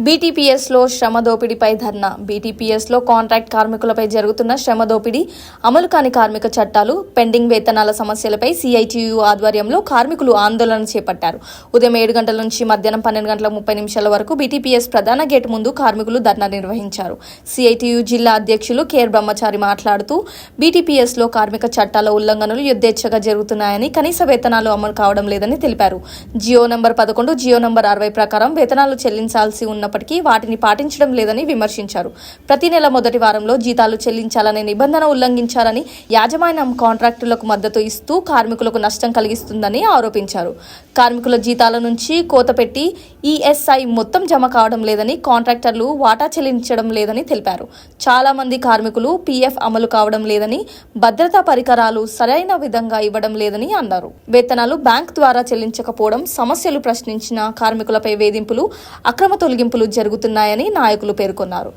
బీటీపీఎస్లో శ్రమ దోపిడీపై ధర్నా. బీటీపీఎస్లో కాంట్రాక్ట్ కార్మికులపై జరుగుతున్న శ్రమ దోపిడీ, అమలు కాని కార్మిక చట్టాలు, పెండింగ్ వేతనాల సమస్యలపై సిఐటియు ఆధ్వర్యంలో కార్మికులు ఆందోళన చేపట్టారు. ఉదయం 7 గంటల నుంచి మధ్యాహ్నం 12:30 వరకు బీటీపీఎస్ ప్రధాన గేటు ముందు కార్మికులు ధర్నా నిర్వహించారు. సిఐటియు జిల్లా అధ్యక్షులు కేర్ బ్రహ్మచారి మాట్లాడుతూ, బీటీపీఎస్లో కార్మిక చట్టాల ఉల్లంఘనలు యథేచ్ఛగా జరుగుతున్నాయని, కనీస వేతనాలు అమలు కావడం లేదని తెలిపారు. జియో నంబర్ 11, జియో నంబర్ 60 ప్రకారం వేతనాలు చెల్లించాల్సి ఉన్నప్పటికీ వాటిని పాటించడం లేదని విమర్శించారు. ప్రతి నెల మొదటి వారంలో జీతాలు చెల్లించాలనే నిబంధన ఉల్లంఘించారని, యాజమాన్యం కాంట్రాక్టులకు మద్దతు ఇస్తూ కార్మికులకు నష్టం కలిగిస్తుందని ఆరోపించారు. కార్మికుల జీతాల నుంచి కోత పెట్టి ఈఎస్ఐ మొత్తం జమ కావడం లేదని, కాంట్రాక్టర్లు వాటా చెల్లించడం లేదని తెలిపారు. చాలా మంది కార్మికులు పీఎఫ్ అమలు కావడం లేదని, భద్రతా పరికరాలు సరైన విధంగా ఇవ్వడం లేదని అన్నారు. వేతనాలు బ్యాంక్ ద్వారా చెల్లించకపోవడం, సమస్యలు ప్రశ్నించిన కార్మికులపై వేధింపులు, అక్రమ తొలగింపులు జరుగుతున్నాయని నాయకులు పేర్కొన్నారు.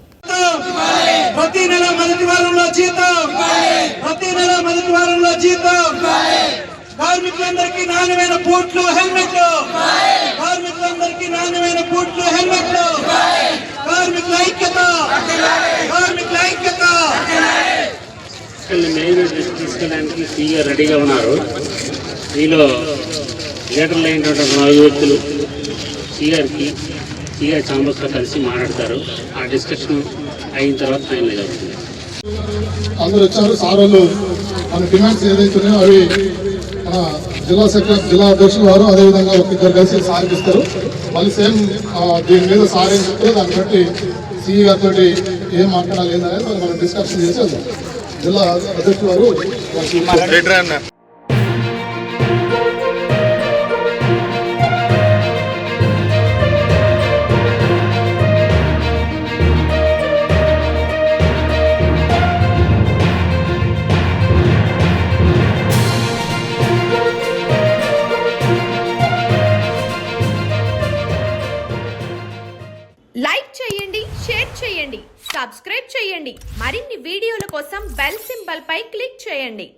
ప్రతి నెల మొదటి వారంలో జీతం, కార్మికులందరికీ నాణ్యమైన బూట్లు, హెల్మెట్లు, కార్మికులందరికీ నాణ్యమైన బూట్లు, హెల్మెట్లు, కార్మికుల ఐక్యత, కార్మికుల ఐక్యత. తీసుకెళ్ళడానికి సీగా రెడీగా ఉన్నారు. దీనిలో లీడర్లు అయినటువంటి 4 వ్యక్తులు సీఆర్ ఛాంబర్స్తో కలిసి మాట్లాడతారు. ఆ డిస్కషన్ అయిన తర్వాత ఫైనల్ అవుతుంది. అందరూ వచ్చారు. సార్ వాళ్ళు మన డిమాండ్స్ ఏదైతున్నాయో అవి మన జిల్లా అధ్యక్షులు వారు అదేవిధంగా ఇద్దరు కలిసి సార్కి ఇస్తారు. మళ్ళీ సేమ్ దీని మీద సార్ ఏం చెప్తారో దాన్ని బట్టి సిఈ గారితో ఏం మాట్లాడాలి ఏందనేది మనం డిస్కషన్ చేసి వెళ్దాం. జిల్లా అధ్యక్షులు వారు లైక్ చేయండి, షేర్ చేయండి, సబ్స్క్రైబ్ చేయండి. మరిన్ని వీడియోల కోసం బెల్ సింబల్ పై క్లిక్ చేయండి.